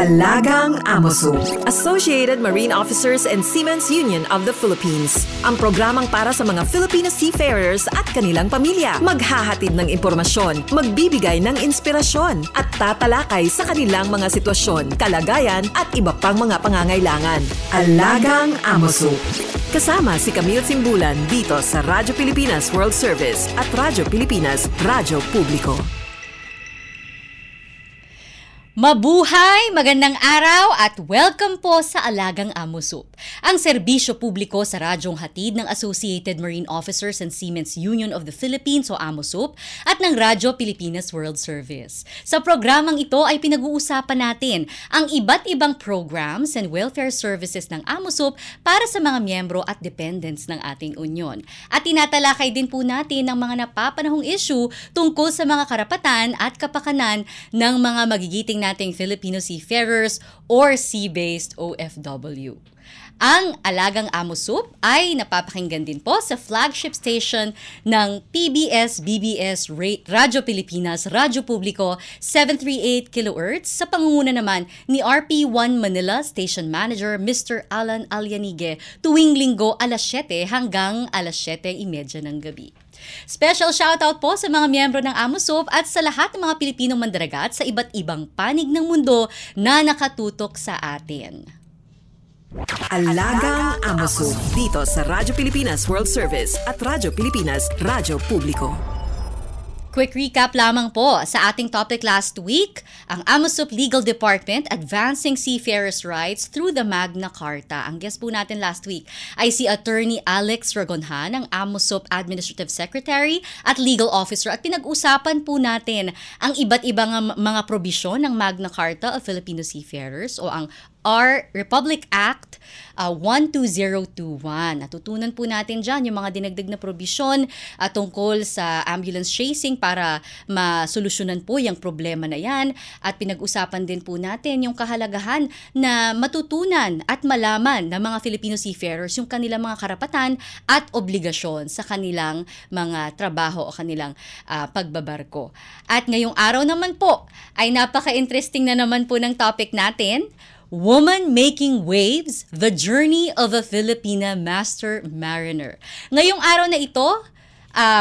Alagang Amoso. Associated Marine Officers and Seamen's Union of the Philippines. Ang programang para sa mga Filipino seafarers at kanilang pamilya. Maghahatid ng impormasyon, magbibigay ng inspirasyon, at tatalakay sa kanilang mga sitwasyon, kalagayan at iba pang mga pangangailangan. Alagang Amoso. Kasama si Camille Simbulan dito sa Radyo Pilipinas World Service at Radyo Pilipinas Radyo Publiko. Mabuhay! Magandang araw at welcome po sa Alagang Amoso, ang serbisyo publiko sa radyong hatid ng Associated Marine Officers and Seamen's Union of the Philippines o AMOSUP at ng Radyo Pilipinas World Service. Sa programang ito ay pinag-uusapan natin ang iba't ibang programs and welfare services ng AMOSUP para sa mga miyembro at dependents ng ating union. At tinatalakay din po natin ang mga napapanahong issue tungkol sa mga karapatan at kapakanan ng mga magigiting nating Filipino seafarers or sea-based OFW. Ang Alagang Amosup ay napapakinggan din po sa flagship station ng PBS-BBS Radyo Pilipinas Radyo Publiko 738 kHz sa pangunguna naman ni RP1 Manila Station Manager Mr. Alan Alianige tuwing linggo alas 7 hanggang alas 7:30 ng gabi. Special shoutout po sa mga miyembro ng AMOSUP at sa lahat ng mga Pilipinong mandaragat sa iba't ibang panig ng mundo na nakatutok sa atin. Alagang Amoso dito sa Radyo Pilipinas World Service at Radyo Pilipinas Radyo Publiko. Quick recap lamang po sa ating topic last week, ang AMOSUP Legal Department Advancing Seafarers' Rights through the Magna Carta. Ang guest po natin last week ay si Attorney Alex Ragonhan, ang AMOSUP Administrative Secretary at Legal Officer. At pinag-usapan po natin ang iba't ibang mga probisyon ng Magna Carta of Filipino Seafarers o ang our Republic Act 12021. Natutunan po natin dyan yung mga dinagdag na probisyon tungkol sa ambulance chasing para masolusyonan po yung problema na yan. At pinag-usapan din po natin yung kahalagahan na matutunan at malaman ng mga Filipino seafarers yung kanilang mga karapatan at obligasyon sa kanilang mga trabaho o kanilang pagbabarko. At ngayong araw naman po ay napaka-interesting na naman po ng topic natin, Woman Making Waves, The Journey of a Filipina Master Mariner. Ngayong araw na ito,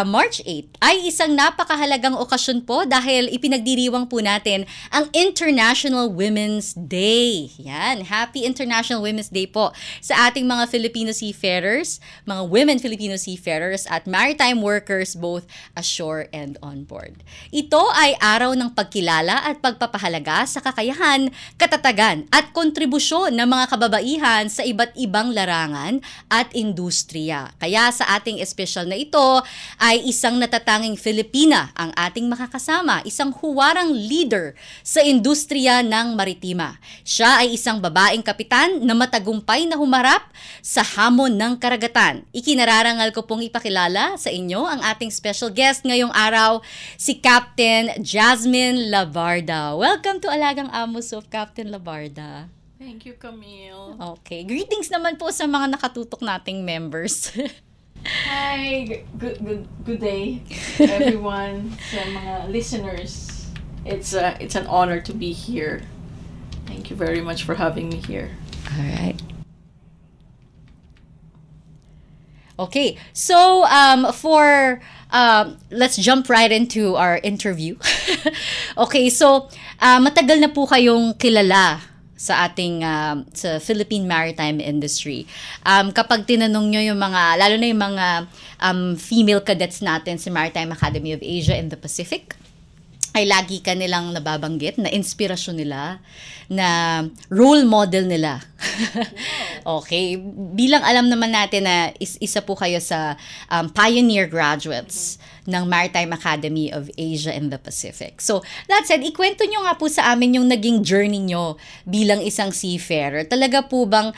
March 8, ay isang napakahalagang okasyon po dahil ipinagdiriwang po natin ang International Women's Day. Yan, Happy International Women's Day po sa ating mga Filipino seafarers, mga women Filipino seafarers at maritime workers both ashore and on board. Ito ay araw ng pagkilala at pagpapahalaga sa kakayahan, katatagan at kontribusyon ng mga kababaihan sa iba't ibang larangan at industriya. Kaya sa ating espesyal na ito, ay isang natatanging Filipina ang ating makakasama, isang huwarang leader sa industriya ng maritima. Siya ay isang babaeng kapitan na matagumpay na humarap sa hamon ng karagatan. Ikinararangal ko pong ipakilala sa inyo ang ating special guest ngayong araw, si Captain Jasmine Labarda. Welcome to Alagang Amosup, Captain Labarda. Thank you, Camille. Okay, greetings naman po sa mga nakatutok nating members. Hi, good day, everyone, sa mga listeners. It's an honor to be here. Thank you very much for having me here. All right. Okay, so let's jump right into our interview. Okay, so matagal na po kayong kilala sa ating sa Philippine maritime industry. Kapag tinanong nyo yung mga, lalo na yung mga female cadets natin sa Maritime Academy of Asia and the Pacific, ay lagi ka nilang nababanggit na inspirasyon nila, na role model nila. Okay, bilang alam naman natin na isa po kayo sa pioneer graduates ng Maritime Academy of Asia and the Pacific. So, that said, ikwento nyo nga po sa amin yung naging journey nyo bilang isang seafarer. Talaga po bang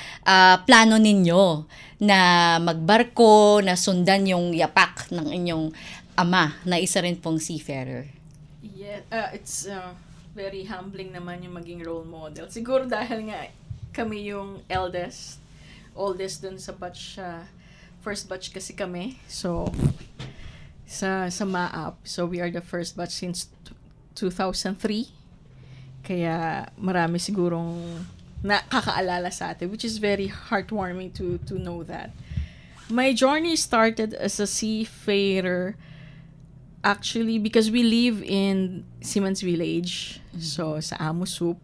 plano ninyo na magbarko, na sundan yung yapak ng inyong ama na isa rin pong seafarer? Yeah, it's very humbling naman yung maging role model. Siguro dahil nga kami yung oldest dun sa batch, first batch kasi kami. So, sa MAAP. So we are the first batch since 2003. Kaya marami sigurong nakakaalala sa atin, which is very heartwarming to know that. My journey started as a seafarer actually because we live in Siemens Village, so sa Amosup.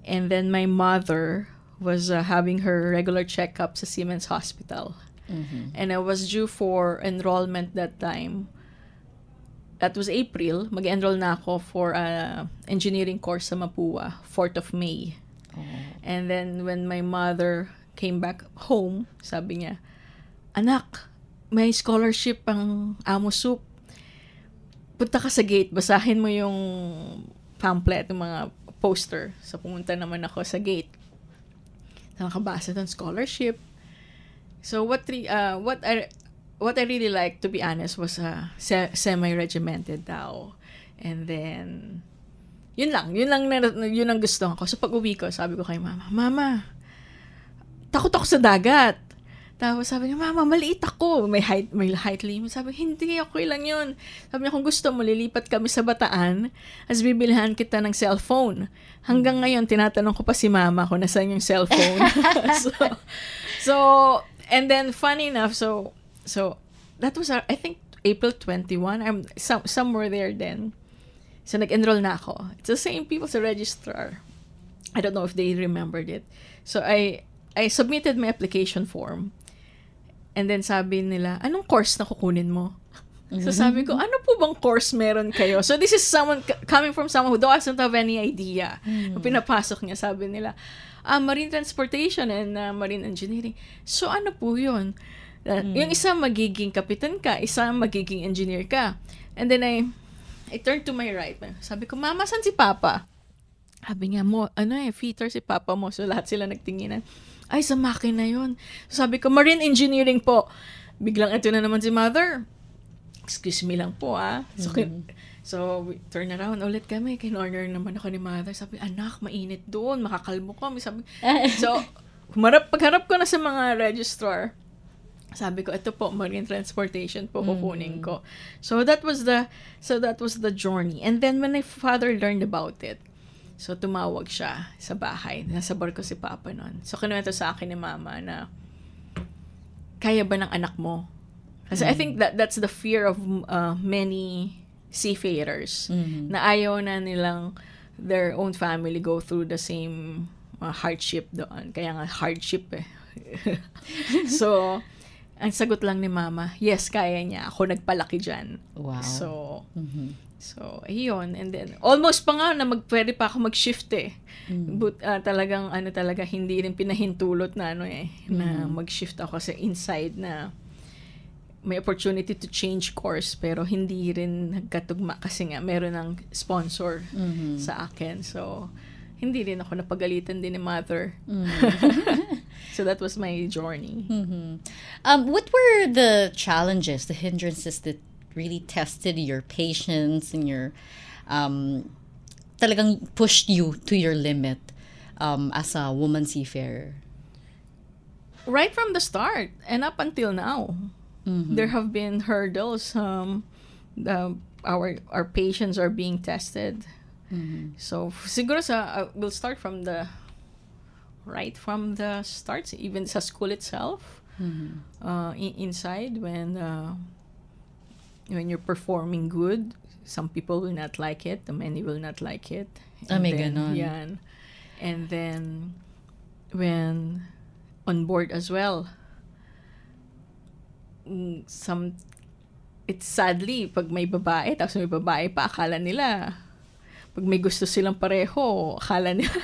And then my mother was having her regular checkup sa Siemens Hospital. And I was due for enrollment that time. That was April. Mag-enroll na ako for engineering course sa Mapua, 4th of May. And then when my mother came back home, sabi niya, "Anak, may scholarship ang Amosup. Punta ka sa gate, basahin mo yung pamphlet, yung mga poster." So pumunta naman ako sa gate. Nakabasa ng scholarship. So what I really liked, to be honest, was semi-regimented daw. And then yun ang gusto ko. So pag uwi ko, sabi ko kay Mama, takot ako sa dagat. Tapos sabi niya, Mama, maliit ako. May height limit. Sabi, hindi, okay lang yun. Sabi niya, kung gusto mo, lilipat kami sa Bataan, as bibilihan kita ng cellphone. Hanggang ngayon, tinatanong ko pa si Mama kung nasaan yung cellphone. so, and then, funny enough, so that was, I think, April 21. I'm somewhere there then. So, nag-enroll na ako. It's the same people sa registrar. I don't know if they remembered it. So, I submitted my application form. And then sabi nila, anong course na kukunin mo? So sabi ko, ano po bang course meron kayo? So this is someone coming from someone who doesn't have any idea. Kung pinapasok niya, sabi nila, marine transportation and marine engineering. So ano po yun? Yung isa magiging kapitan ka, isa magiging engineer ka. And then I turned to my right. Sabi ko, Mama, saan si Papa? Sabi niya, fitter si Papa mo. So lahat sila nagtinginan. Ay, sa makina yun. So, sabi ko, marine engineering po. Biglang ito na naman si Mother. Excuse me lang po, So, we turn around ulit kami. Kinorner naman ako ni Mother. Sabi, anak, mainit doon. Makakalbo kami. Sabi, so, pagharap ko na sa mga registrar, sabi ko, ito po, marine transportation po, kukunin ko. So, that was the journey. And then, when my father learned about it, so, tumawag siya sa bahay. Nasa barko si Papa nun. So, kinuwento sa akin ni Mama na, kaya ba ng anak mo? Kasi I think that's the fear of many seafarers. Na ayaw na nilang their own family go through the same hardship doon. Kaya nga, hardship eh. So, ang sagot lang ni Mama, yes, kaya niya. Ako nagpalaki dyan. Wow. So, ayun. And then, almost pa nga na pwede pa ako mag-shift eh. But talagang, hindi rin pinahintulot na na mag-shift ako kasi inside na may opportunity to change course pero hindi rin nagkatugma kasi nga meron ng sponsor sa akin. So, hindi rin ako napagalitan din ni Mother. So, that was my journey. What were the challenges, the hindrances that really tested your patience and your talagang pushed you to your limit as a woman seafarer? Right from the start and up until now, there have been hurdles. Our patience are being tested. So siguro we'll start from the start, even sa school itself. Inside when you're performing good, some people will not like it, many will not like it. May ganon. Yan. And then, when on board as well, it's sadly, pag may babae, tapos may babae pa, akala nila, pag may gusto silang pareho, akala nila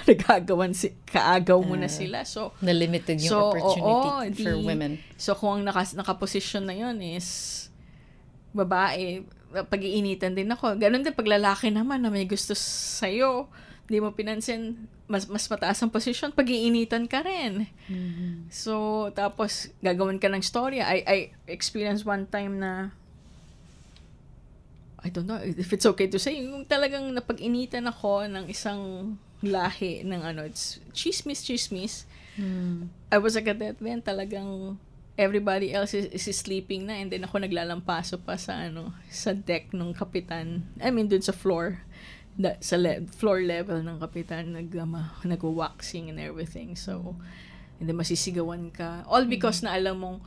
kaagaw mo na sila. So, na-limited yung opportunity for women. So, kung ang nakaposisyon na yun is babae, pag-iinitan din ako. Ganon din pag lalaki naman na may gusto sa'yo, hindi mo pinansin, mas mataas ang posisyon, pag-iinitan ka rin. So, tapos, gagawin ka ng storya. I experienced one time na, I don't know if it's okay to say, yung talagang napag-initan ako ng isang lahi ng it's chismis. I was a cadet then, talagang everybody else is sleeping na and then ako naglalampaso pa sa sa deck ng kapitan. I mean, dun sa floor floor level ng kapitan, nag-waxing and everything. So, hindi masisigawan ka. All because na alam mong,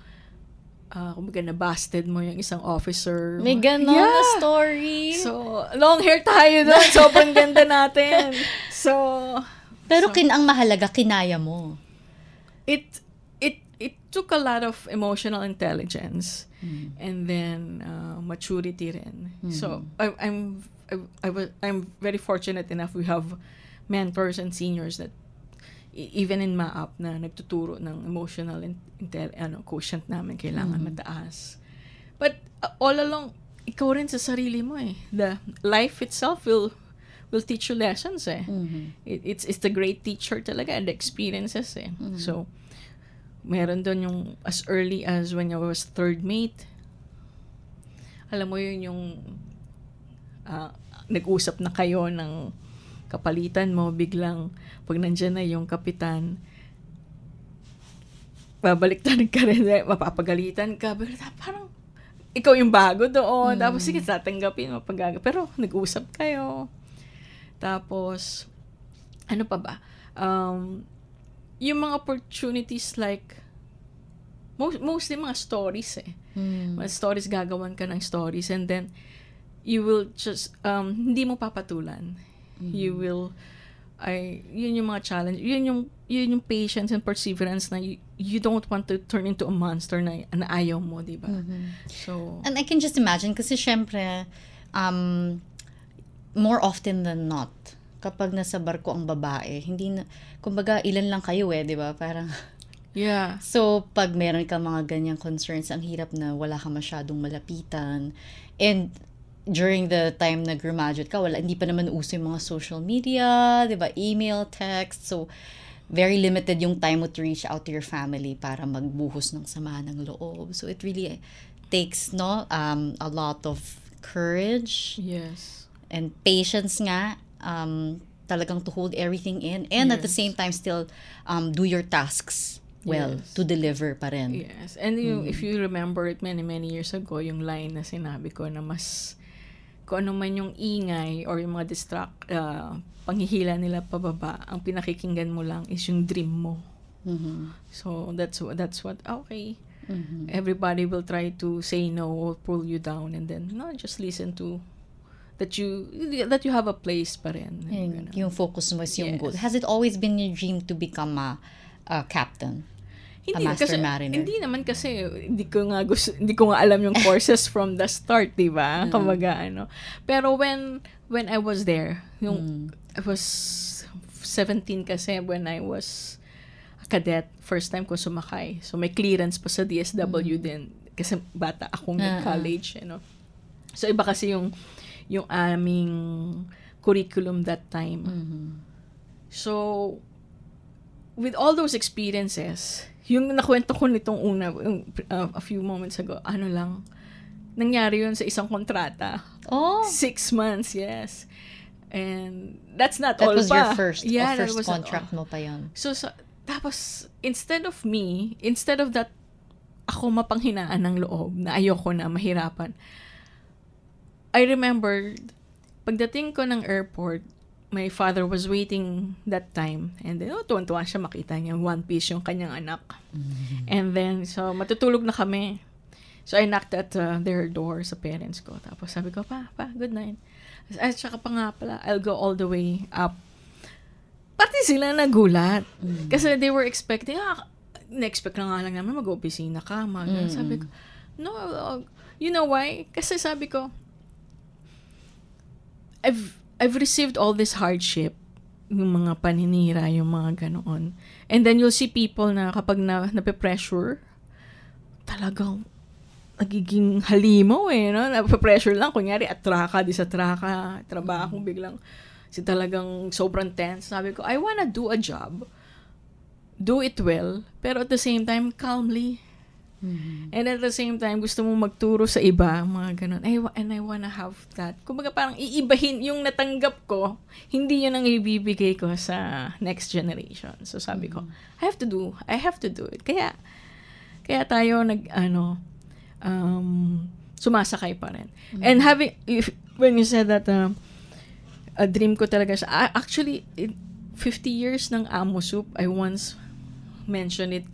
kumbaga na-busted mo yung isang officer. May ganon na story. So, long hair tayo doon. Sobrang ganda natin. So, pero ang mahalaga, kinaya mo. It took a lot of emotional intelligence and then maturity rin. So, I'm very fortunate enough we have mentors and seniors that even in MAAP na nagtuturo ng emotional quotient namin kailangan mataas. But all along, ikaw rin sa sarili mo eh. The life itself will teach you lessons eh. It's the great teacher talaga and the experiences eh. So, meron doon yung as early as when I was third mate. Alam mo yun yung nag-usap na kayo ng kapalitan mo, biglang pag nandyan na yung kapitan, babaliktad ka rin, mapapagalitan ka, pero parang ikaw yung bago doon, tapos sige, tatanggapin mo pero nag-usap kayo. Tapos, ano pa ba? Yung mga opportunities like, mostly mga stories eh. Mga stories, gagawan ka ng stories and then, you will just, hindi mo papatulan. You will, yun yung mga challenge, yun yung patience and perseverance na you don't want to turn into a monster na ayaw mo, diba? So, and I can just imagine, kasi syempre, more often than not, kapag nasa barko ang babae, hindi na, kumbaga, ilan lang kayo eh, di ba? Parang, yeah. So, pag meron ka mga ganyang concerns, ang hirap na wala ka masyadong malapitan. And, during the time na graduate ka, hindi pa naman uso yung mga social media, di ba? Email, text. So, very limited yung time mo to reach out to your family para magbuhos ng sama ng loob. So, it really takes, a lot of courage. Yes. And patience nga, talagang to hold everything in and at the same time still do your tasks well to deliver pa rin. Yes. And if you remember it many years ago, yung line na sinabi ko na mas kung ano man yung ingay or yung mga panghihila nila pababa, ang pinakikinggan mo lang is yung dream mo. So that's what okay. Everybody will try to say no or pull you down and then just listen to that you have a place pa rin. Yung focus mo is yung goal. Has it always been your dream to become a captain? Hindi, a master kasi, mariner? Hindi naman kasi hindi ko nga alam yung courses from the start, di ba? Kumbaga, Pero when I was there, I was 17 kasi when I was a cadet, first time ko sumakay. So may clearance pa sa DSW din kasi bata akong college, So iba kasi yung aming curriculum that time. So, with all those experiences, yung nakwento ko nitong a few moments ago, nangyari yun sa isang kontrata. 6 months, yes. And that's not all pa. That was your first was contract mo pa yun. So, tapos, instead of that, ako mapanghinaan ng loob, na ayoko na, mahirapan, I remember, pagdating ko ng airport, my father was waiting that time. And then, tuwan-tuwa siya, makita niya one piece yung kanyang anak. And then, so, matutulog na kami. So, I knocked at their door sa parents ko. Tapos sabi ko, pa, good night. At saka pa nga pala, I'll go all the way up. Pati sila nagulat. Kasi they were expecting, na-expect na nga lang namin mag-opisina ka. Sabi ko, no, you know why? Kasi sabi ko, I've received all this hardship, yung mga paninira, yung mga ganoon. And then you'll see people na kapag nape-pressure, talagang nagiging halimaw nape-pressure lang. Kunyari, atraka, disatraka, trabaho, biglang talagang sobrang tense. Sabi ko, I wanna do a job, do it well, pero at the same time, calmly. And at the same time, gusto mong magturo sa iba, mga ganun. And I wanna have that. Kumbaga parang iibahin yung natanggap ko, hindi yun ang ibibigay ko sa next generation. So sabi ko, I have to do it. Kaya tayo sumasakay pa rin. And when you said that, dream ko talaga siya. Actually, 50 years ng Amo Soup, I once mentioned it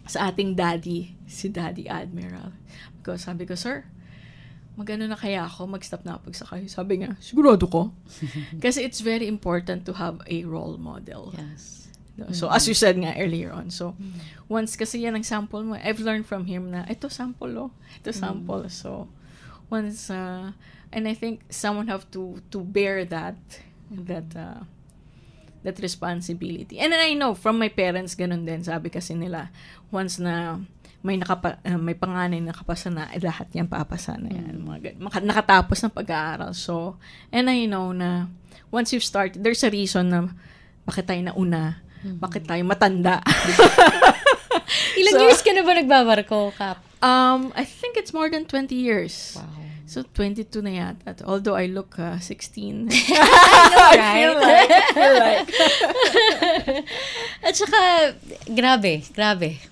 sa ating daddy, si Daddy Admiral. Because sabi ko, sir, magano na kaya ako, mag-stop na ako pagsakay. Sabi niya, sigurado ko. Kasi it's very important to have a role model. Yes. So, as you said nga earlier on. So, once kasi yan ang sample mo, I've learned from him na, ito sample, ito sample. So, once, and I think someone have to bear that responsibility. And I know, from my parents, ganun din. Sabi kasi nila, once na may panganay na nakapasa na, lahat yan papasa na yan. Nakatapos ng pag-aaral. So, and I know na, once you've started, there's a reason na bakit tayo nauna, bakit tayo matanda. Ilang years ka na ba nagbabarko, Kap? I think it's more than 20 years. Wow. So, 22 na yata. Although I look 16. I feel like. At saka, grabe.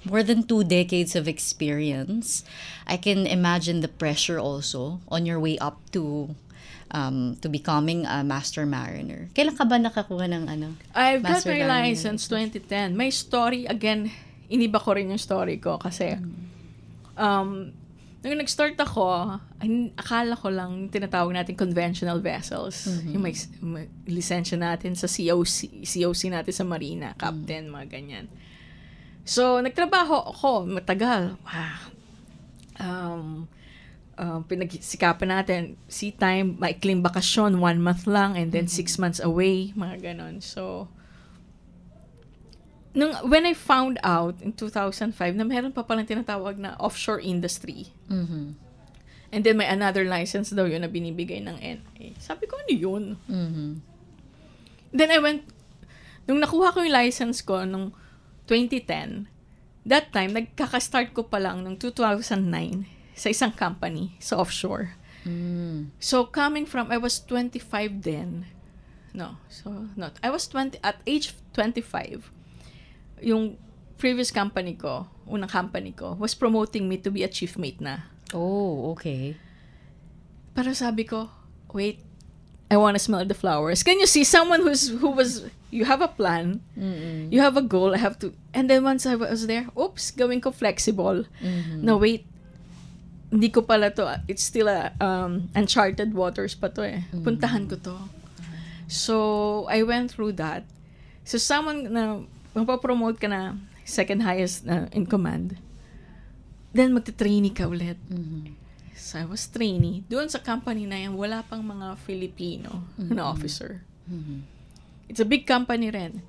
More than 2 decades of experience. I can imagine the pressure also on your way up to becoming a master mariner. Kailan ka ba nakakuha ng I've got master my mariner? license 2010. My story, again, iniba ko rin yung story ko kasi nung nag-start ako, akala ko lang tinatawag natin conventional vessels. Yung may lisensya natin sa COC natin sa Marina, captain, mga ganyan. So, nagtrabaho ako, matagal. Pinagsikapan natin, sea time, maikling bakasyon, 1 month lang, and then 6 months away, mga ganon. So, when I found out in 2005 na meron pa palang tinatawag na offshore industry. And then may another license daw yun na binibigay ng NA. Sabi ko, ano yun? Then I went, nung nakuha ko yung license ko nung 2010, that time, nagkaka-start ko pa lang nung 2009 sa isang company sa offshore. So coming from, I was 25 then. I was 20, at age 25, yung previous company ko, unang company ko, was promoting me to be a chief mate na. Oh, okay. Pero sabi ko, wait, I want to smell the flowers. Can you see someone you have a plan, you have a goal, I have to, and then once I was there, oops, gawin ko flexible. No, wait, hindi ko pala to, it's still uncharted waters pa to puntahan ko to. So, I went through that. So, someone na, mapapromote ka na second highest in command, then magta-trainee ka ulit. So, I was trainee. Doon sa company na yan, wala pang mga Filipino na officer. It's a big company rin.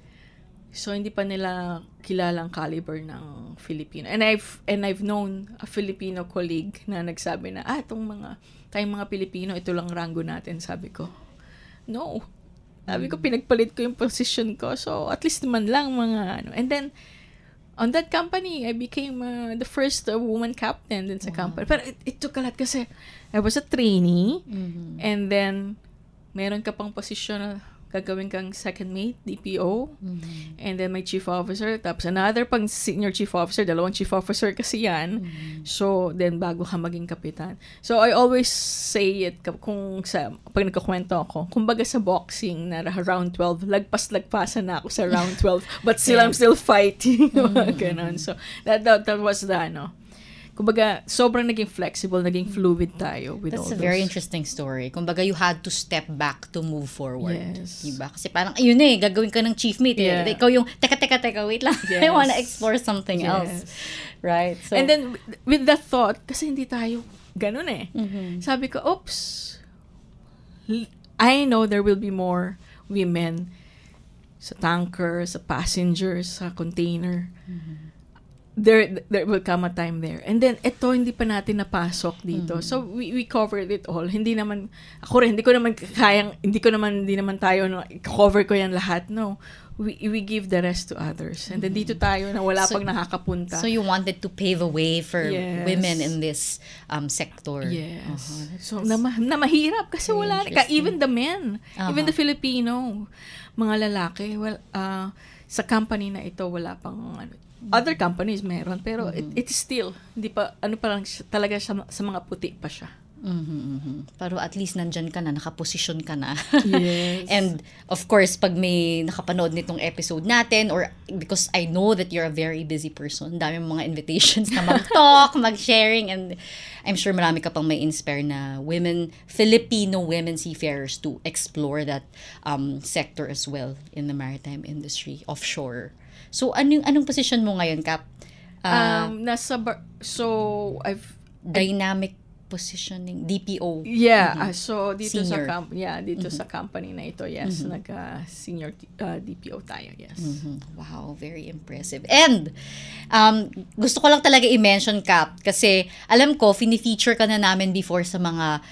So, hindi pa nila kilalang caliber ng Filipino. And I've known a Filipino colleague na nagsabi na, tayong mga Pilipino, ito lang ranggo natin. Sabi ko, no. Sabi ko, pinagpalit ko yung position ko. So, at least naman lang mga And then, on that company, I became the first woman captain din sa company. Pero it took a lot kasi I was a trainee. And then, meron ka pang position na gagawin kang second mate, DPO. And then may chief officer. Tapos another pang senior chief officer. 2 chief officer kasi yan. So, then bago ka maging kapitan. So, I always say it pag nagkakwento ako. Kumbaga sa boxing na round 12, lagpas-lagpasan na ako sa round 12. But still, I'm still fighting. Ganon. So, that was the kumbaga, sobrang naging flexible, naging fluid tayo with all those. That's a very interesting story. Kumbaga, you had to step back to move forward. Yes. Diba? Kasi parang, ayun gagawin ka ng chief mate. Yeah. Ikaw yung, teka, wait lang. I wanna explore something else. Right? So, and then, with that thought, kasi hindi tayo ganun sabi ko, oops, I know there will be more women sa tanker, sa passengers, sa container. There will come a time there. And then, ito, hindi pa natin napasok dito. So, we covered it all. Hindi naman tayo, cover ko yan lahat. No. We give the rest to others. And then, dito tayo na wala pang nakakapunta. So, you wanted to pave a way for women in this sector. Yes. So, na mahirap kasi wala. Even the men, even the Filipino, mga lalaki, sa company na ito, wala pang other companies meron, pero it is still, hindi pa, talaga siya, sa mga puti pa siya. Pero at least nandyan ka na, nakaposisyon ka na. Yes. And of course, pag may nakapanood nitong episode natin, or because I know that you're a very busy person, dami mga invitations na mag-talk, mag-sharing, and I'm sure marami ka pang may inspire na Filipino women seafarers to explore that sector as well in the maritime industry, offshore. So, anong position mo ngayon, Kap? So, I've Dynamic positioning, DPO. Yeah, so dito Senior. sa company na ito, yes, nag-senior DPO tayo, yes. Wow, very impressive. And gusto ko lang talaga i-mention, Kap, kasi alam ko, fini-feature ka na namin before sa mga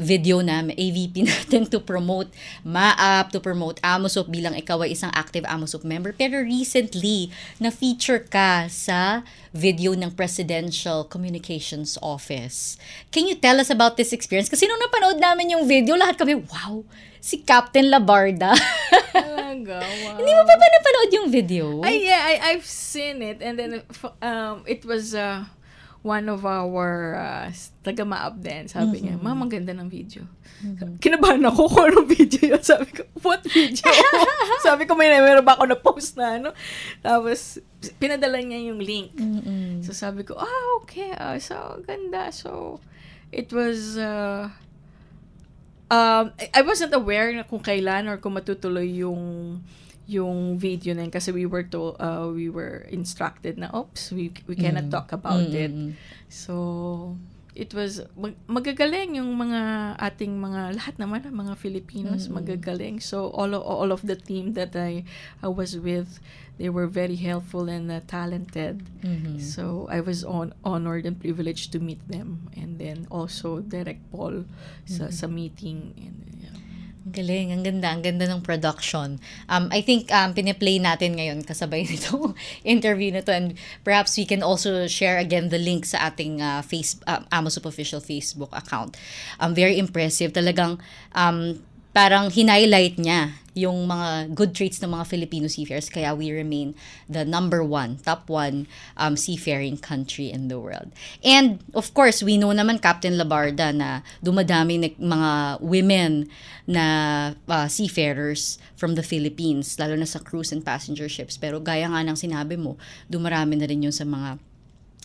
video na AVP natin to promote MAAP, to promote AMOSOP bilang ikaw ay isang active AMOSOP member. Pero recently, na-feature ka sa video ng Presidential Communications Office. Can you tell us about this experience? Kasi nung napanood namin yung video, lahat kami, wow, si Captain Labarda. Talaga, wow. Hindi mo pa napanood yung video? I've seen it, and then it was one of our taga-MAAP din. Sabi niya, Ma'am, ang ganda ng video. Kinabahan ako kung anong video yun. Sabi ko, what video? Sabi ko, meron ba ako na-post na, ano? Tapos, pinadala niya yung link. So, sabi ko, okay. So, ganda. So, it was, I wasn't aware na kung kailan or kung matutuloy yung video na yun, kasi we were instructed na, we cannot talk about it. So, it was, magagaling yung mga ating lahat naman, mga Filipinos, magagaling. So, all of the team that I was with, they were very helpful and talented. So, I was honored and privileged to meet them. And then, also, Direk Paul sa meeting. And, Galing, ang ganda ng production. I think piniplay natin ngayon kasabay nito interview na to, and perhaps we can also share again the link sa ating AMOSOP official Facebook account. Very impressive. Talagang parang hinighlight niya yung mga good traits ng mga Filipino seafarers, kaya we remain the top one seafaring country in the world. And of course, we know naman, Captain Labarda, na dumadami mga women na seafarers from the Philippines, lalo na sa cruise and passenger ships. Pero gaya nga ng sinabi mo, dumarami na rin yun sa mga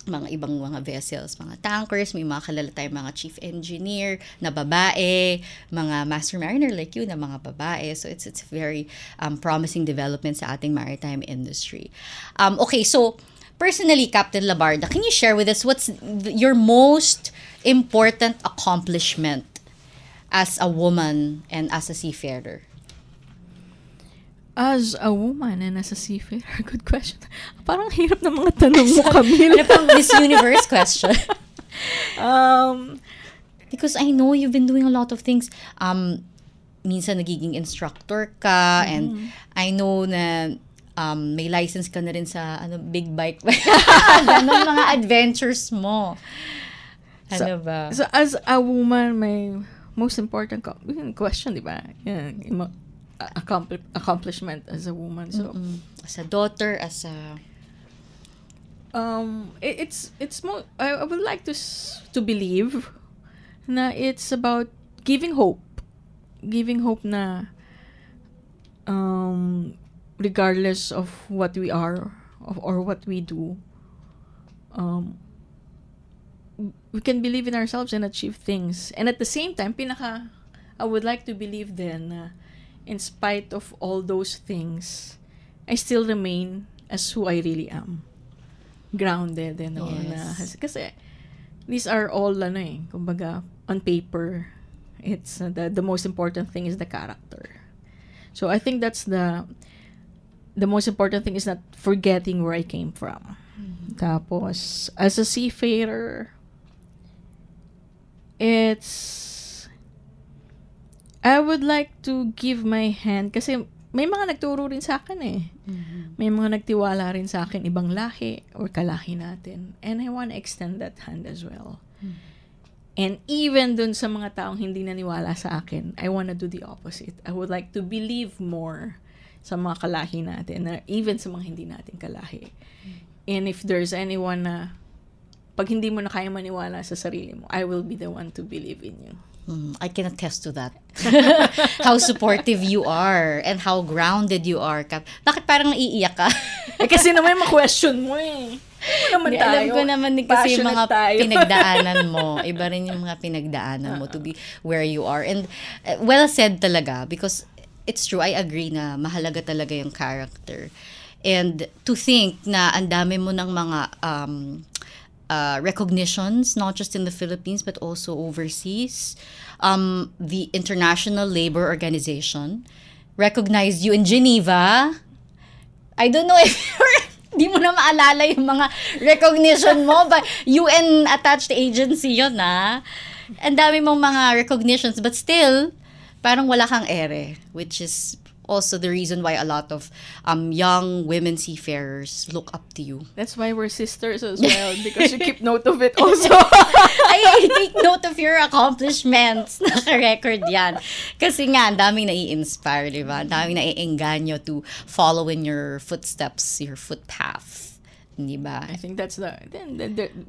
ibang mga vessels, mga tankers, may mga kalala tayong mga chief engineer na babae, mga master mariner like you na mga babae. So it's very promising development sa ating maritime industry. Okay, so personally, Captain Labarda, can you share with us what's your most important accomplishment as a woman and as a seafarer? As a woman and as a seafarer, good question. Parang hirap na mga tanong mo, Camille. Ano pang Miss Universe question? Because I know you've been doing a lot of things. Minsan nagiging instructor ka, and I know na may license ka na rin sa big bike. Ganon mga adventures mo. Ano ba? So as a woman, my most important question, di ba? Yan, accomplishment as a woman. So as a daughter, as a it's more, I would like to believe na it's about giving hope na regardless of what we are or what we do, we can believe in ourselves and achieve things. And at the same time, I would like to believe then na in spite of all those things, I still remain as who I really am. Grounded and all. Yes. Kasi these are all, kumbaga, on paper, it's the most important thing is the character. So I think that's the most important thing, is not forgetting where I came from. Tapos, as a seafarer, I would like to give my hand, kasi may mga nagturo rin sa akin eh. May mga nagtiwala rin sa akin, ibang lahi or kalahi natin. And I want to extend that hand as well. And even dun sa mga taong hindi naniwala sa akin, I want to do the opposite. I would like to believe more sa mga kalahi natin, even sa mga hindi natin kalahi. And if there's anyone na pag hindi mo na kaya maniwala sa sarili mo, I will be the one to believe in you. I can attest to that. How supportive you are and how grounded you are. Bakit parang naiiyak ka? Kasi naman ma-question mo eh. Naman tayo. Alam ko naman din kasi yung mga tayo. pinagdaanan mo. Iba rin yung mga pinagdaanan mo to be where you are. And well said talaga, because it's true, I agree na mahalaga talaga yung character. And to think na ang dami mo ng mga recognitions, not just in the Philippines, but also overseas. The International Labor Organization recognized you in Geneva. I don't know if di mo na maalala yung mga recognition mo, but UN-attached agency yun, na. Ang dami mong mga recognitions, but still, parang wala kang ere, which is also the reason why a lot of young women seafarers look up to you. That's why we're sisters as well, because you keep note of it also. I take note of your accomplishments. Naka-record yan. Kasi nga, ang daming nai-inspire, di ba? Ang daming nai-engganyo to follow in your footsteps, your footpath. Di ba? I think that's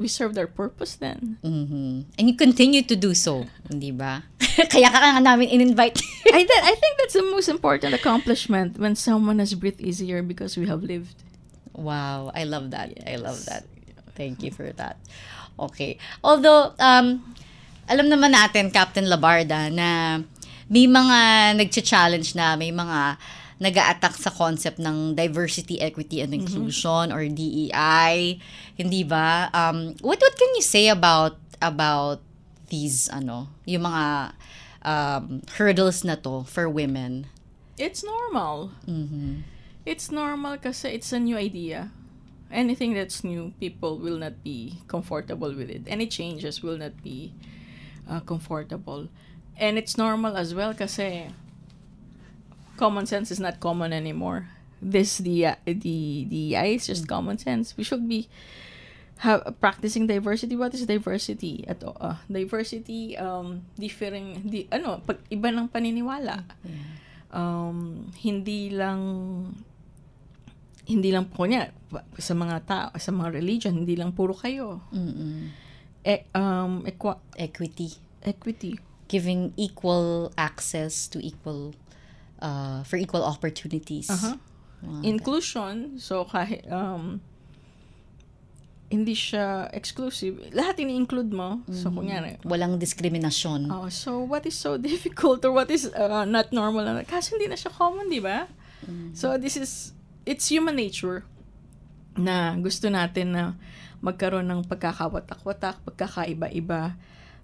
we served our purpose then. Mm-hmm. And you continue to do so, di ba? Kaya ka nga namin in-invite. I think that's the most important accomplishment, when someone has breathed easier because we have lived. Wow, I love that. Yes. I love that. Thank you for that. Okay. Although, alam naman natin, Captain Labarda, na may mga nag-challenge na, may mga nag-a-attack sa concept ng diversity, equity, and inclusion, or DEI. Hindi ba? What can you say about these, yung mga hurdles na to for women? It's normal. Mm-hmm. It's normal kasi it's a new idea. Anything that's new, people will not be comfortable with it. Any changes will not be comfortable. And it's normal as well kasi common sense is not common anymore. The DEI is just common sense. We should be practicing diversity. What is diversity? Diversity, differing, pag iba ng paniniwala. Hindi lang po niya sa mga tao, sa mga religion, hindi lang puro kayo. Equity. Giving Equal access to for equal opportunities. Inclusion, so kahit hindi siya exclusive, lahat ini-include mo. So kunyari, walang diskriminasyon. So what is so difficult or what is not normal? Kasi hindi na siya common, di ba? So it's human nature na gusto natin na magkaroon ng pagkakawatak-watak, pagkakaiba-iba,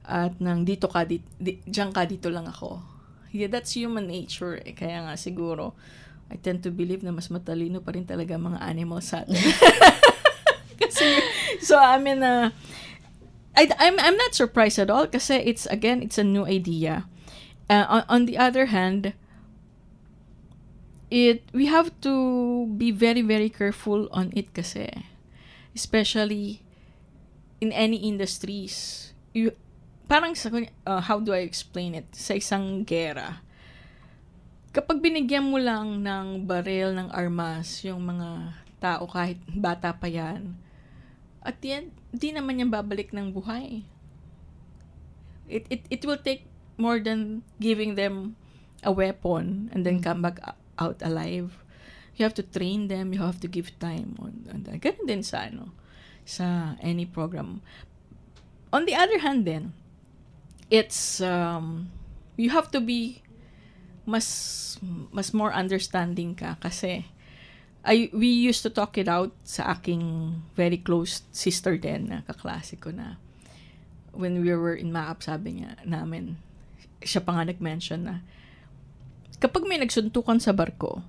at nang diyan ka, dito lang ako. Yeah, that's human nature. Kaya nga siguro, I tend to believe na mas matalino pa rin talaga mga animals sa atin. Kasi, so I mean, I'm not surprised at all kasi it's a new idea. On the other hand, we have to be very, very careful on it kasi, especially in any industries. Parang how do I explain it? Sa isang gera, kapag binigyan mo lang ng baril, ng armas, yung mga tao, kahit bata pa yan, at the end, di naman yan babalik ng buhay. It will take more than giving them a weapon and then come back out alive. You have to train them, you have to give time on that. Ganun din sa any program. On the other hand then, it's you have to be mas more understanding ka kasi we used to talk it out sa aking very close sister din na kaklase ko na when we were in MAAP, sabi niya namin, siya pa nga nag-mention na kapag may nagsuntukan sa barko,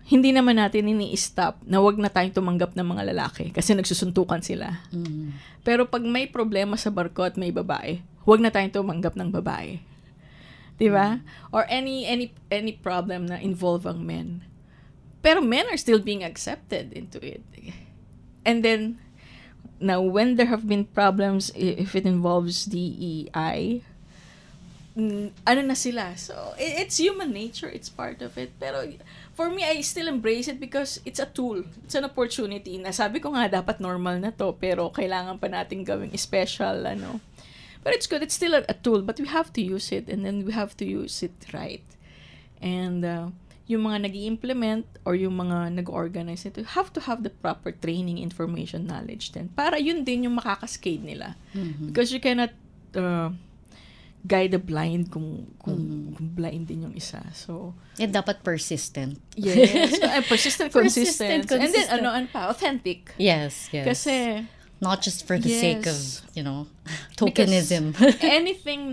hindi naman natin ini-stop na wag na tayong tumanggap ng mga lalaki kasi nagsusuntukan sila. Pero pag may problema sa barko at may babae, wag na tayong tumanggap ng babae. Diba? Or any problem na involve ang men. Pero men are still being accepted into it. And then, now when there have been problems, if it involves DEI, ano na sila. So, it's human nature. It's part of it. Pero, for me, I still embrace it because it's a tool. It's an opportunity. Nasabi ko nga, dapat normal na to, pero kailangan pa natin gawing special, ano. But it's good. It's still a tool, but we have to use it, and then we have to use it right. And, yung mga nag-i-implement or yung mga nag-organize nito, have to have the proper training, information, knowledge din. Para yun din yung makakaskade nila. Because you cannot guide the blind kung blind din yung isa. So, dapat persistent. Yes. Persistent, consistent. Consistent. And then, authentic. Yes. Kasi, not just for the sake of, tokenism. anything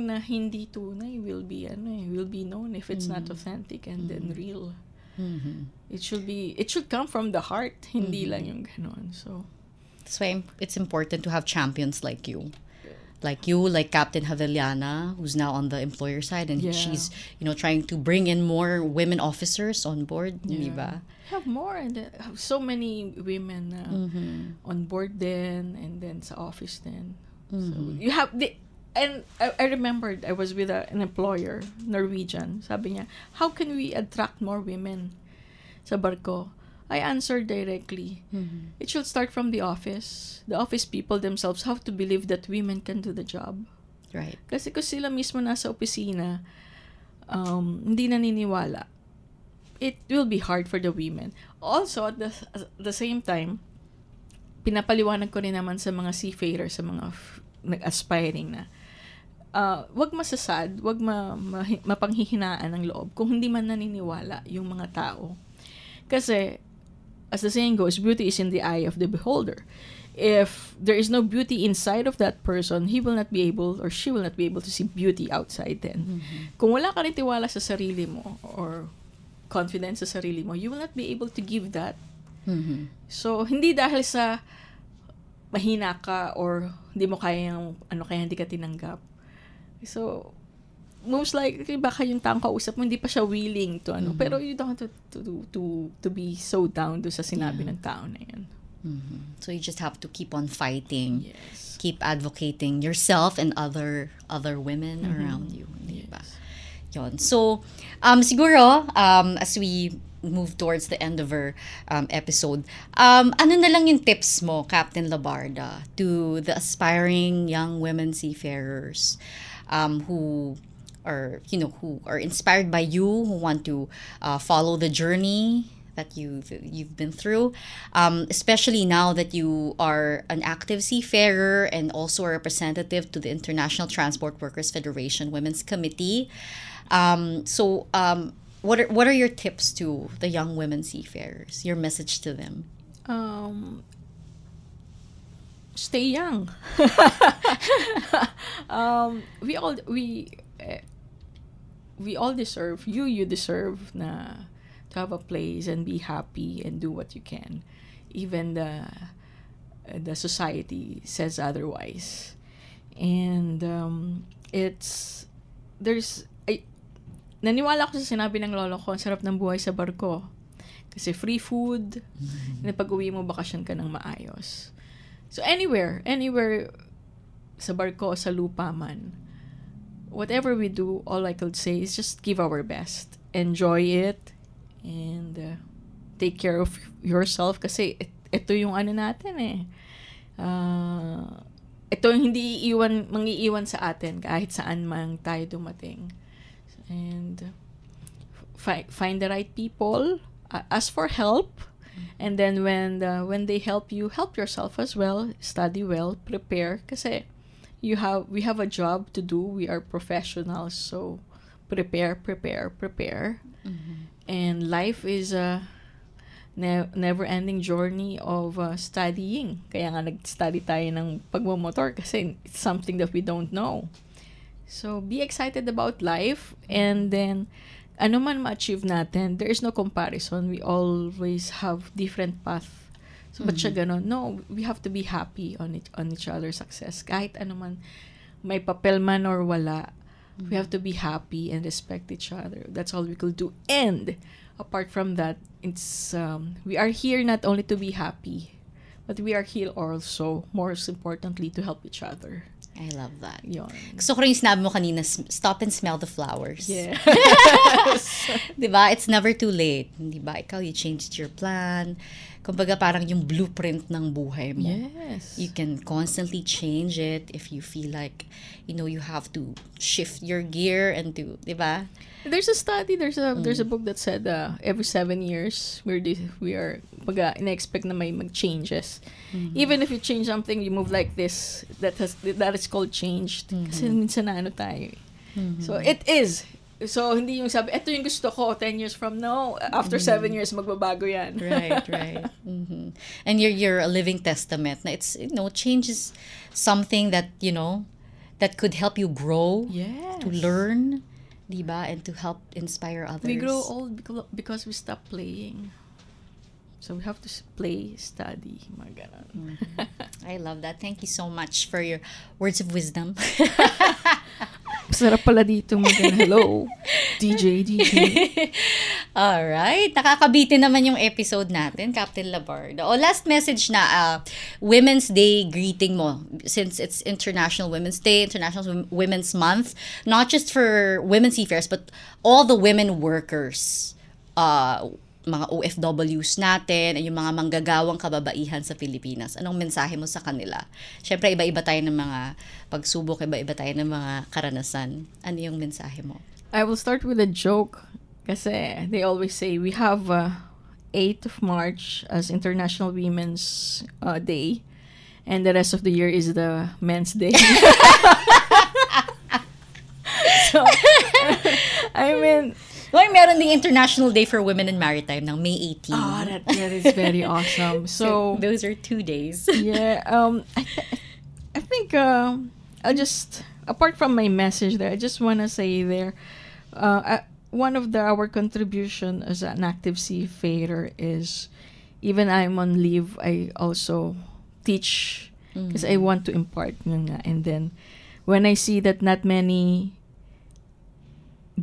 na hindi tunay will be known if it's not authentic and then real. It should come from the heart, hindi lang yung ganon. So that's why it's important to have champions like you. Like you, like Captain Haveliana, who's now on the employer side, and she's, trying to bring in more women officers on board, di ba? Have more, and have so many women on board then, and then sa office then. So you have and I remembered I was with an employer, Norwegian. Sabi niya, how can we attract more women sa barko? I answered directly. It should start from the office. The office people themselves have to believe that women can do the job. Right. Kasi kung sila mismo nasa opisina, hindi naniniwala, it will be hard for the women. Also, at the same time, pinapaliwanag ko rin naman sa mga seafarers, sa mga nag-aspiring na, wag masasad, wag mapanghihinaan ng loob kung hindi man naniniwala yung mga tao. Kasi, as the saying goes, beauty is in the eye of the beholder. If there is no beauty inside of that person, he will not be able, or she will not be able to see beauty outside then. Kung wala ka rin tiwala sa sarili mo, or confidence sa sarili mo, you will not be able to give that. So, hindi dahil sa mahina ka, or hindi mo kaya kaya hindi ka tinanggap. So, most likely baka yung taong kausap mo hindi pa siya willing to pero you don't have to be so down do sa sinabi ng tao na yan. So you just have to keep on fighting. Yes. Keep advocating yourself and other women around you, di ba? Yon. So siguro as we move towards the end of our episode, ano na lang yung tips mo, Captain Labarda, to the aspiring young women seafarers who are inspired by you, who want to follow the journey that you've been through, especially now that you are an active seafarer and also a representative to the International Transport Workers Federation Women's Committee. What are your tips to the young women seafarers? Your message to them? Stay young. We all deserve, you deserve to have a place and be happy and do what you can. Even the society says otherwise. And naniwala ko sa sinabi ng lolo ko, ang sarap ng buhay sa barko. Kasi free food, na pag-uwi mo, bakasyon ka ng maayos. So anywhere sa barko, sa lupa man, whatever we do, all I could say is just give our best. Enjoy it. And take care of yourself. Kasi ito yung natin eh. Ito yung hindi mangiiwan sa atin kahit saan man tayo dumating. And find the right people. Ask for help. And then when they help you, help yourself as well. Study well. Prepare. Kasi we have a job to do. We are professionals, so prepare. And life is a never-ending journey of studying. Kaya nga nag-study tayo ng pagmamotor kasi it's something that we don't know. So be excited about life, and then ano man ma-achieve natin, there is no comparison. We always have different path. So, ba't siya ganon? No, we have to be happy on each other's success. Kahit ano man, may papel man or wala, we have to be happy and respect each other. That's all we could do. And, apart from that, it's we are here not only to be happy, but we are here also, most importantly, to help each other. I love that. Yun. Gusto ko rin yung sinabi mo kanina, stop and smell the flowers. Yeah. Diba? It's never too late. Diba? Ikaw, you changed your plan. Kumbaga parang yung blueprint ng buhay mo. Yes. You can constantly change it if you feel like, you have to shift your gear and to, diba? There's a study, there's a book that said every 7 years we are ina-expect na may mag-changes. Even if you change something, you move like this, that is called changed. Kasi minsan na tayo. So it is. So hindi yung sabi, ito yung gusto ko 10 years from now, after 7 years magbabago yan. Right. And you're a living testament na it's, change is something that, that could help you grow, Yes. to learn, diba? And to help inspire others. We grow old because we stop playing. So we have to play, study, mga ganon. I love that. Thank you so much for your words of wisdom. Sarap pala dito mag hello, DJ. Alright. Nakakabitin naman yung episode natin, Captain Labarda. Last message na, Women's Day greeting mo. Since it's International Women's Day, International Women's Month, not just for women seafarers, but all the women workers, mga OFWs natin, yung mga manggagawang kababaihan sa Pilipinas. Anong mensahe mo sa kanila? Siyempre, iba-iba tayo ng mga pagsubok, iba-iba tayo ng mga karanasan. Ano yung mensahe mo? I will start with a joke kasi they always say we have 8th of March as International Women's Day and the rest of the year is the Men's Day. So, I mean, Meron ding International Day for Women in Maritime ng May 18. Oh, that is very awesome. So those are 2 days. Yeah, I think I'll just, apart from my message there, I just want to say there, one of our contribution as an active seafarer is, even I'm on leave, I also teach because I want to impart yun nga. And then when I see that not many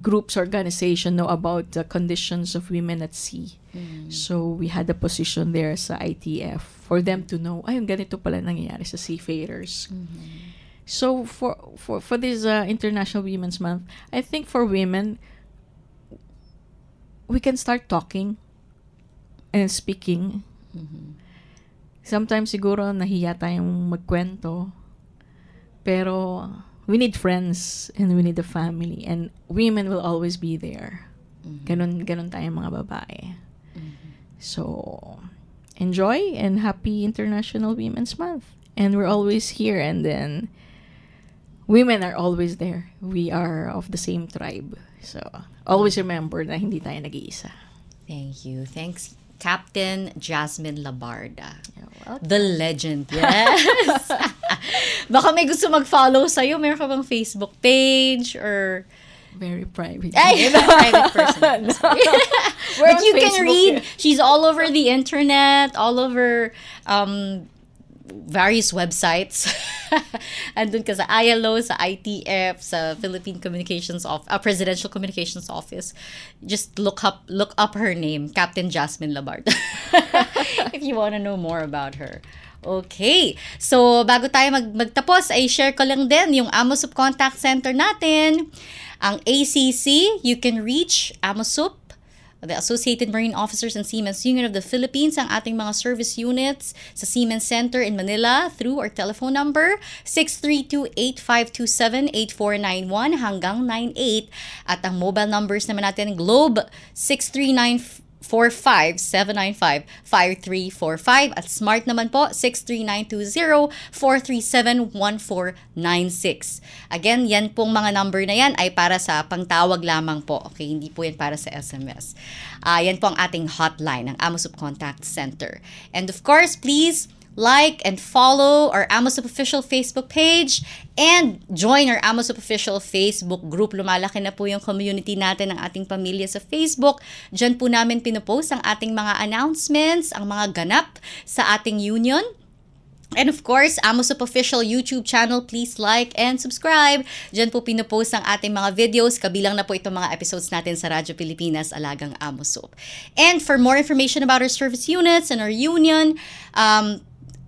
groups, organization know about the conditions of women at sea. So we had a position there sa ITF for them to know, yung ganito pala nangyayari sa seafarers. So for this International Women's Month, I think for women, we can start talking and speaking. Sometimes siguro nahiya tayong magkwento, pero we need friends and we need a family and women will always be there. Ganon tayong mga babae. So, enjoy and happy International Women's Month. And we're always here, and then women are always there. We are of the same tribe. So, always remember na hindi tayo nag-iisa. Thank you. Thanks, Captain Jasmine Labarda. You're welcome. The legend. Yes. Baka may gusto mag-follow sa'yo. Meron ka bang Facebook page or... Very private. Ay, private person. We're But on you can Facebook, read. yeah. She's all over the internet, all over various websites. Andun ka sa ILO, sa ITF, sa Philippine Presidential Communications Office. Just look up her name, Captain Jasmine Labarda. If you want to know more about her. Okay. So, bago tayo magtapos, ay share ko lang din yung AMOSUP Contact Center natin. Ang ACC, you can reach AMOSUP, the Associated Marine Officers and Seamen's Union of the Philippines, ang ating mga service units sa Seamen's Center in Manila through our telephone number 632-8527-8491 hanggang 98. At ang mobile numbers naman natin, Globe 639-45-795-5345 at Smart naman po 63920-437-1496. Again, yan pong mga number na yan ay para sa pangtawag lamang po. Okay, hindi po yan para sa SMS. Yan po ang ating hotline ng AMOSUP Contact Center. And of course, please like and follow our AMOSUP official Facebook page and join our AMOSUP official Facebook group. Lumalaki na po yung community natin ng ating pamilya sa Facebook. Diyan po namin pinopost ang ating mga announcements, ang mga ganap sa ating union. And of course, AMOSUP official YouTube channel, please like and subscribe. Diyan po pinopost ang ating mga videos. Kabilang na po itong mga episodes natin sa Radyo Pilipinas, Alagang AMOSUP. And for more information about our service units and our union,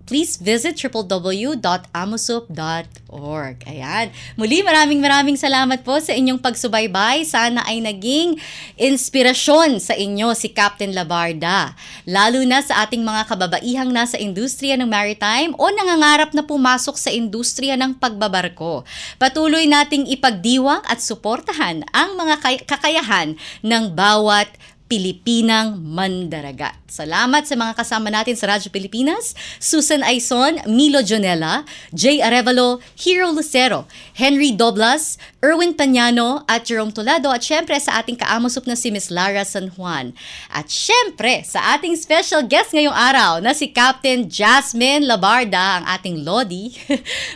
please visit www.amosoup.org. Ayan. Muli, maraming salamat po sa inyong pagsubaybay. Sana ay naging inspirasyon sa inyo si Captain Labarda. Lalo na sa ating mga kababaihang nasa industriya ng maritime o nangangarap na pumasok sa industriya ng pagbabarko. Patuloy nating ipagdiwang at suportahan ang mga kakayahan ng bawat Pilipinang mandaragat. Salamat sa mga kasama natin sa Radyo Pilipinas, Susan Aison, Milo Jonella, Jay Arevalo, Hero Lucero, Henry Doblas, Erwin Pañano, at Jerome Toledo, at syempre sa ating kaamosop na si Miss Lara San Juan. At syempre sa ating special guest ngayong araw na si Captain Jasmine Labarda, ang ating Lodi.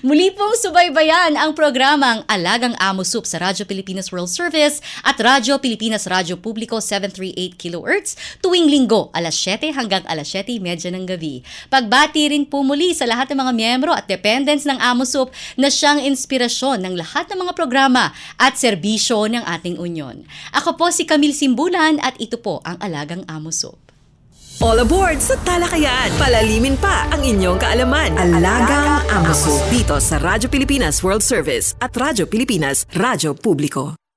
Muli pong subaybayan ang programang Alagang Amosoup sa Radyo Pilipinas World Service at Radyo Pilipinas Radyo Publiko 738 kHz tuwing linggo alas 7 hanggang alas 7:30 ng gabi. Pagbati rin po muli sa lahat ng mga miyembro at dependents ng Amosoup na siyang inspirasyon ng lahat ng mga programa at serbisyo ng ating union. Ako po si Camille Simbulan at ito po ang Alagang Amosoup. All aboard sa talakayan. Palalimin pa ang inyong kaalaman. Alagang Amosoup. Dito sa Radyo Pilipinas World Service at Radyo Pilipinas Radyo Publiko.